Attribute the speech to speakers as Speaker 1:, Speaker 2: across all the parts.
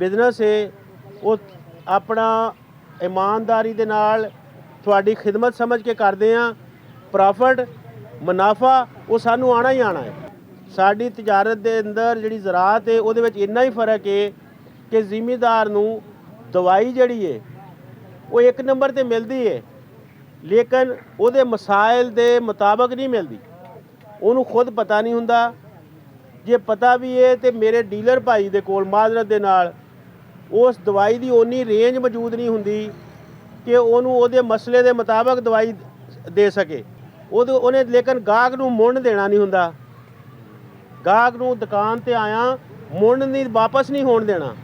Speaker 1: Business ਹੈ ਉਹ ਆਪਣਾ ਇਮਾਨਦਾਰੀ ਦੇ ਨਾਲ ਤੁਹਾਡੀ ਖਿਦਮਤ ਸਮਝ ਕੇ ਕਰਦੇ ਹਾਂ। ਪ੍ਰੋਫਿਟ ਮੁਨਾਫਾ ਉਹ ਸਾਨੂੰ ਆਉਣਾ ਹੀ ਆਉਣਾ ਹੈ। ਸਾਡੀ ਤਜਾਰਤ ਦੇ ਅੰਦਰ ਜਿਹੜੀ ਜ਼ਰਾਅਤ ਹੈ ਉਹਦੇ ਵਿੱਚ ਇੰਨਾ ਹੀ ਫਰਕ ਹੈ ਕਿ ਜ਼ਿਮੀਦਾਰ ਨੂੰ ਦਵਾਈ ਜਿਹੜੀ ਹੈ ਉਹ ਇੱਕ ਨੰਬਰ ਤੇ ਮਿਲਦੀ ਹੈ, ਲੇਕਿਨ ਉਹਦੇ ਮਸਾਇਲ ਦੇ ਮੁਤਾਬਕ ਨਹੀਂ ਮਿਲਦੀ। ਉਹਨੂੰ ਖੁਦ ਪਤਾ ਨਹੀਂ ਹੁੰਦਾ। ਜੇ ਪਤਾ ਵੀ ਹੈ ਤੇ ਮੇਰੇ ਡੀਲਰ ਭਾਈ ਦੇ ਕੋਲ ਮਾਜ਼ਰਤ ਦੇ ਨਾਲ ਉਸ ਦਵਾਈ ਦੀ ਓਨੀ ਰੇਂਜ ਮੌਜੂਦ ਨਹੀਂ ਹੁੰਦੀ ਕਿ ਉਹਨੂੰ ਉਹਦੇ ਮਸਲੇ ਦੇ ਮੁਤਾਬਕ ਦਵਾਈ ਦੇ ਸਕੇ। ਉਹਨੇ ਲੇਕਿਨ ਗਾਹਕ ਨੂੰ ਮੁੱਲ ਦੇਣਾ ਨਹੀਂ ਹੁੰਦਾ। ਗਾਹਕ ਨੂੰ ਦੁਕਾਨ ਤੇ ਆਇਆ ਮੁੱਲ ਨਹੀਂ ਵਾਪਸ ਨਹੀਂ ਹੋਣ ਦੇਣਾ।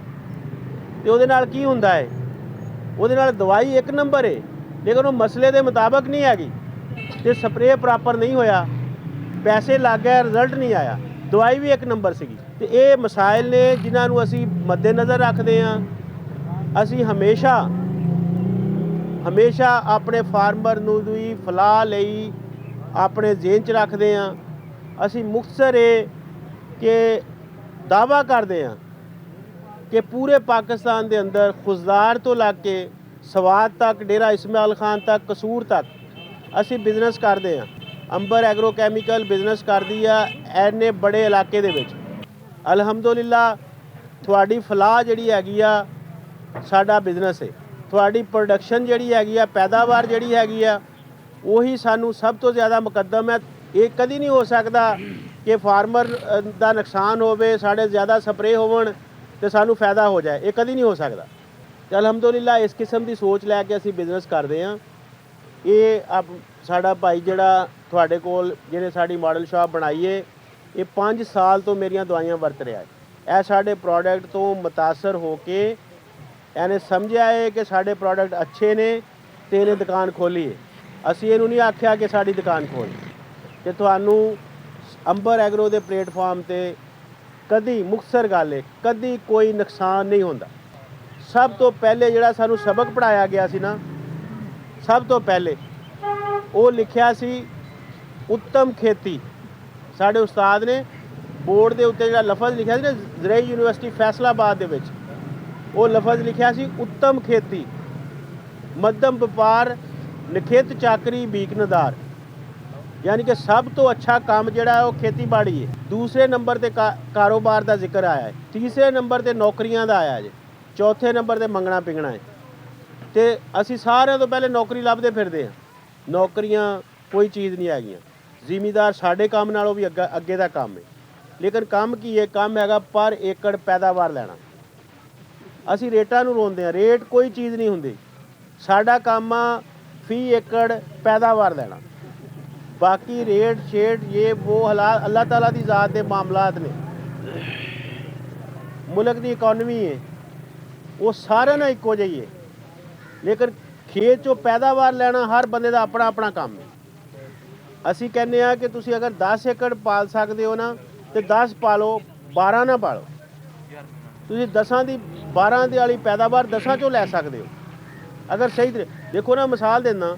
Speaker 1: ਤੇ ਉਹਦੇ ਨਾਲ ਕੀ ਹੁੰਦਾ ਹੈ, ਉਹਦੇ ਨਾਲ ਦਵਾਈ ਇੱਕ ਨੰਬਰ ਹੈ ਲੇਕਿਨ ਉਹ ਮਸਲੇ ਦੇ ਮੁਤਾਬਕ ਨਹੀਂ ਹੈਗੀ ਤੇ ਸਪਰੇਅ ਪ੍ਰੋਪਰ ਨਹੀਂ ਹੋਇਆ, ਪੈਸੇ ਲੱਗ ਗਏ, ਰਿਜ਼ਲਟ ਨਹੀਂ ਆਇਆ। ਦਵਾਈ ਵੀ ਇੱਕ ਨੰਬਰ ਸੀਗੀ। ਤੇ ਇਹ ਮਸਾਇਲ ਨੇ ਜਿਨ੍ਹਾਂ ਨੂੰ ਅਸੀਂ ਮੱਦੇਨਜ਼ਰ ਰੱਖਦੇ ਹਾਂ। ਅਸੀਂ ਹਮੇਸ਼ਾ ਆਪਣੇ ਫਾਰਮਰ ਨੂੰ ਵੀ ਫਲਾਹ ਲਈ ਆਪਣੇ ਜ਼ਿਹਨ 'ਚ ਰੱਖਦੇ ਹਾਂ। ਅਸੀਂ ਮੁਖਤਸਰ ਇਹ ਕਿ ਦਾਅਵਾ ਕਰਦੇ ਹਾਂ ਕਿ ਪੂਰੇ ਪਾਕਿਸਤਾਨ ਦੇ ਅੰਦਰ ਖੁਜ਼ਦਾਰ ਤੋਂ ਲੱਗ ਕੇ ਸਵਾਤ ਤੱਕ, ਡੇਰਾ ਇਸਮਾਇਲ ਖਾਨ ਤੱਕ, ਕਸੂਰ ਤੱਕ ਅਸੀਂ ਬਿਜ਼ਨਸ ਕਰਦੇ ਹਾਂ। ਅੰਬਰ ਐਗਰੋ ਕੈਮੀਕਲ ਬਿਜ਼ਨਸ ਕਰਦੀ ਆ ਐਨੇ ਬੜੇ ਇਲਾਕੇ ਦੇ ਵਿੱਚ। ਅਲਹਮਦੁਲਿਲਾ ਤੁਹਾਡੀ ਫਲਾਹ ਜਿਹੜੀ ਹੈਗੀ ਆ ਸਾਡਾ ਬਿਜ਼ਨਸ ਹੈ। ਤੁਹਾਡੀ ਪ੍ਰੋਡਕਸ਼ਨ ਜਿਹੜੀ ਹੈਗੀ ਆ, ਪੈਦਾਵਾਰ ਜਿਹੜੀ ਹੈਗੀ ਆ, ਉਹੀ ਸਾਨੂੰ ਸਭ ਤੋਂ ਜ਼ਿਆਦਾ ਮੁਕੱਦਮ ਹੈ। ਇਹ ਕਦੀ ਨਹੀਂ ਹੋ ਸਕਦਾ ਕਿ ਫਾਰਮਰ ਦਾ ਨੁਕਸਾਨ ਹੋਵੇ, ਸਾਡੇ ਜ਼ਿਆਦਾ ਸਪਰੇਅ ਹੋਵਣ ਤੇ ਸਾਨੂੰ ਫਾਇਦਾ ਹੋ ਜਾਏ। ਇਹ ਕਦੀ ਨਹੀਂ ਹੋ ਸਕਦਾ। ਤੇ ਅਲਹਮਦੁਲਿਲਾ ਇਸ ਕਿਸਮ ਦੀ ਸੋਚ ਲੈ ਕੇ ਅਸੀਂ ਬਿਜ਼ਨਸ ਕਰਦੇ ਹਾਂ। ਇਹ ਸਾਡਾ ਭਾਈ ਜਿਹੜਾ ਤੁਹਾਡੇ ਕੋਲ ਜਿਹਨੇ ਸਾਡੀ ਮਾਡਲ ਸ਼ਾਪ ਬਣਾਈ ਹੈ, ਇਹ 5 ਸਾਲ ਤੋਂ ਮੇਰੀਆਂ ਦਵਾਈਆਂ ਵਰਤ ਰਿਹਾ ਹੈ। ਇਹ ਸਾਡੇ ਪ੍ਰੋਡਕਟ ਤੋਂ ਮੁਤਾਸਰ ਹੋ ਕੇ ਇਹਨੇ ਸਮਝਿਆ ਹੈ ਕਿ ਸਾਡੇ ਪ੍ਰੋਡਕਟ ਅੱਛੇ ਨੇ ਤੇ ਇਹਨੇ ਦੁਕਾਨ ਖੋਲ੍ਹੀ ਹੈ। ਅਸੀਂ ਇਹਨੂੰ ਨਹੀਂ ਆਖਿਆ ਕਿ ਸਾਡੀ ਦੁਕਾਨ ਖੋਲ੍ਹ। ਤੇ ਤੁਹਾਨੂੰ ਅੰਬਰ ਐਗਰੋ ਦੇ ਪਲੇਟਫਾਰਮ 'ਤੇ ਕਦੀ ਮੁਖਤਸਰ ਗੱਲ ਹੈ, ਕਦੀ ਕੋਈ ਨੁਕਸਾਨ ਨਹੀਂ ਹੁੰਦਾ। ਸਭ ਤੋਂ ਪਹਿਲੇ ਜਿਹੜਾ ਸਾਨੂੰ ਸਬਕ ਪੜ੍ਹਾਇਆ ਗਿਆ ਸੀ ਨਾ, ਸਭ ਤੋਂ ਪਹਿਲੇ ਉਹ ਲਿਖਿਆ ਸੀ ਉੱਤਮ ਖੇਤੀ। ਸਾਡੇ ਉਸਤਾਦ ਨੇ ਬੋਰਡ ਦੇ ਉੱਤੇ ਜਿਹੜਾ ਲਫ਼ਜ਼ ਲਿਖਿਆ ਸੀ ਨਾ, ਜ਼ਰਈ ਯੂਨੀਵਰਸਿਟੀ ਫੈਸਲਾਬਾਦ ਦੇ ਵਿੱਚ ਉਹ ਲਫ਼ਜ਼ ਲਿਖਿਆ ਸੀ ਉੱਤਮ ਖੇਤੀ, ਮੱਧਮ ਵਪਾਰ, ਨਖਿੱਤ ਚਾਕਰੀ, ਬੀਕਨਦਾਰ। ਯਾਨੀ ਕਿ ਸਭ ਤੋਂ ਅੱਛਾ ਕੰਮ ਜਿਹੜਾ ਉਹ ਖੇਤੀਬਾੜੀ ਹੈ। ਦੂਸਰੇ ਨੰਬਰ 'ਤੇ ਕਾਰੋਬਾਰ ਦਾ ਜ਼ਿਕਰ ਆਇਆ ਹੈ। ਤੀਸਰੇ ਨੰਬਰ 'ਤੇ ਨੌਕਰੀਆਂ ਦਾ ਆਇਆ ਜੇ। ਚੌਥੇ ਨੰਬਰ 'ਤੇ ਮੰਗਣਾ ਪਿੰਗਣਾ ਹੈ। ਤੇ ਅਸੀਂ ਸਾਰਿਆਂ ਤੋਂ ਪਹਿਲੇ ਨੌਕਰੀ ਲੱਭਦੇ ਫਿਰਦੇ ਹਾਂ। ਨੌਕਰੀਆਂ ਕੋਈ ਚੀਜ਼ ਨਹੀਂ ਹੈਗੀਆਂ। ਜ਼ਿਮੀਦਾਰ ਸਾਡੇ ਕੰਮ ਨਾਲੋਂ ਵੀ ਅੱਗੇ ਦਾ ਕੰਮ ਹੈ। ਲੇਕਿਨ ਕੰਮ ਕੀ ਹੈ? ਕੰਮ ਹੈਗਾ ਪਰ ਏਕੜ ਪੈਦਾਵਾਰ ਲੈਣਾ। ਅਸੀਂ ਰੇਟਾਂ ਨੂੰ ਰੋਂਦੇ ਹਾਂ, ਰੇਟ ਕੋਈ ਚੀਜ਼ ਨਹੀਂ ਹੁੰਦੀ। ਸਾਡਾ ਕੰਮ ਆ ਫੀ ਏਕੜ ਪੈਦਾਵਾਰ ਲੈਣਾ। ਬਾਕੀ ਰੇਟ ਸ਼ੇਟ ਇਹ ਉਹ ਹਾਲਾਤ ਅੱਲਾਹ ਤਾਲਾ ਦੀ ਜ਼ਾਤ ਦੇ ਮਾਮਲਾਤ ਨੇ। ਮੁਲਕ ਦੀ ਇਕੋਨਮੀ ਹੈ ਉਹ ਸਾਰਿਆਂ ਨਾਲ ਇੱਕੋ ਜਿਹੀ ਹੈ। ਲੇਕਿਨ ਖੇਤ 'ਚੋਂ ਪੈਦਾਵਾਰ ਲੈਣਾ ਹਰ ਬੰਦੇ ਦਾ ਆਪਣਾ ਆਪਣਾ ਕੰਮ ਹੈ। ਅਸੀਂ ਕਹਿੰਦੇ ਹਾਂ ਕਿ ਤੁਸੀਂ ਅਗਰ 10 ਏਕੜ ਪਾਲ ਸਕਦੇ ਹੋ ਨਾ ਤੇ 10 ਪਾਲੋ, 12 ਨਾ ਪਾਲੋ। ਤੁਸੀਂ 10 ਦੀ 12 ਦੀ ਵਾਲੀ ਪੈਦਾਵਾਰ 10 ਚੋਂ ਲੈ ਸਕਦੇ ਹੋ ਅਗਰ ਸਹੀ ਦੇਖੋ ਨਾ। ਮਿਸਾਲ ਦਿੰਦਾ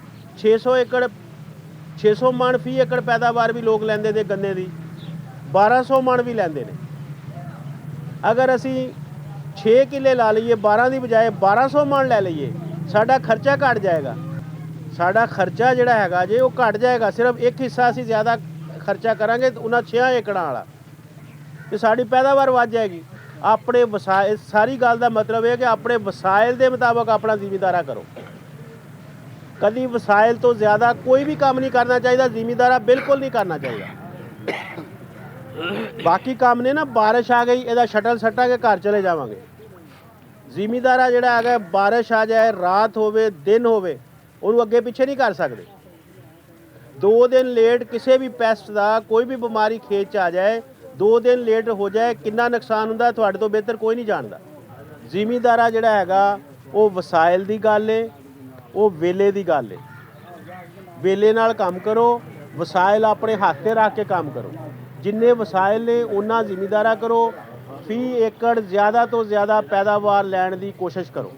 Speaker 1: 600 ਮਣ ਫੀ ਏਕੜ ਪੈਦਾਵਾਰ ਵੀ ਲੋਕ ਲੈਂਦੇ ਨੇ ਗੰਨੇ ਦੀ, 1200 ਮਣ ਵੀ ਲੈਂਦੇ ਨੇ। ਅਗਰ ਅਸੀਂ 6 ਕਿੱਲੇ ਲਾ ਲਈਏ 12 ਦੀ ਬਜਾਏ 1200 ਮਣ ਲੈ ਲਈਏ, ਸਾਡਾ ਖਰਚਾ ਘਟ ਜਾਏਗਾ। ਸਾਡਾ ਖਰਚਾ ਜਿਹੜਾ ਹੈਗਾ ਜੇ ਉਹ ਘਟ ਜਾਏਗਾ। ਸਿਰਫ ਇੱਕ ਹਿੱਸਾ ਅਸੀਂ ਜ਼ਿਆਦਾ ਖਰਚਾ ਕਰਾਂਗੇ ਉਹਨਾਂ 6 ਏਕੜਾਂ ਵਾਲਾ, ਤੇ ਸਾਡੀ ਪੈਦਾਵਾਰ ਵੱਧ ਜਾਏਗੀ। ਆਪਣੇ ਵਸਾਇਲ, ਸਾਰੀ ਗੱਲ ਦਾ ਮਤਲਬ ਇਹ ਕਿ ਆਪਣੇ ਵਸਾਇਲ ਦੇ ਮੁਤਾਬਕ ਆਪਣਾ ਜ਼ਿਮੀਦਾਰਾ ਕਰੋ। ਕਦੀ ਵਸਾਇਲ ਤੋਂ ਜ਼ਿਆਦਾ ਕੋਈ ਵੀ ਕੰਮ ਨਹੀਂ ਕਰਨਾ ਚਾਹੀਦਾ। ਜ਼ਿਮੀਦਾਰਾ ਬਿਲਕੁਲ ਨਹੀਂ ਕਰਨਾ ਚਾਹੀਦਾ। ਬਾਕੀ ਕੰਮ ਨੇ ਨਾ, ਬਾਰਿਸ਼ ਆ ਗਈ ਇਹਦਾ ਸ਼ਟਲ ਸੱਟਾਂਗੇ ਘਰ ਚਲੇ ਜਾਵਾਂਗੇ। ਜ਼ਿਮੀਦਾਰਾ ਜਿਹੜਾ ਹੈਗਾ ਬਾਰਿਸ਼ ਆ ਜਾਏ, ਰਾਤ ਹੋਵੇ, ਦਿਨ ਹੋਵੇ, ਉਹਨੂੰ ਅੱਗੇ ਪਿੱਛੇ ਨਹੀਂ ਕਰ ਸਕਦੇ। 2 ਦਿਨ ਲੇਟ ਕਿਸੇ ਵੀ ਪੈਸਟ ਦਾ ਕੋਈ ਵੀ ਬਿਮਾਰੀ ਖੇਤ 'ਚ ਆ ਜਾਏ, 2 ਦਿਨ ਲੇਟ ਹੋ ਜਾਏ, ਕਿੰਨਾ ਨੁਕਸਾਨ ਹੁੰਦਾ ਤੁਹਾਡੇ ਤੋਂ ਬਿਹਤਰ ਕੋਈ ਨਹੀਂ ਜਾਣਦਾ। ਜ਼ਿਮੀਦਾਰਾ ਜਿਹੜਾ ਹੈਗਾ ਉਹ ਵਸਾਇਲ ਦੀ ਗੱਲ ਹੈ, ਉਹ ਵੇਲੇ ਦੀ ਗੱਲ ਹੈ। ਵੇਲੇ ਨਾਲ ਕੰਮ ਕਰੋ, ਵਸਾਇਲ ਆਪਣੇ ਹੱਥ 'ਤੇ ਰੱਖ ਕੇ ਕੰਮ ਕਰੋ। ਜਿੰਨੇ ਵਸਾਇਲ ਨੇ ਉਹਨਾਂ ਜ਼ਿਮੀਦਾਰਾ ਕਰੋ। ਫੀ ਏਕੜ ਜ਼ਿਆਦਾ ਤੋਂ ਜ਼ਿਆਦਾ ਪੈਦਾਵਾਰ ਲੈਣ ਦੀ ਕੋਸ਼ਿਸ਼ ਕਰੋ।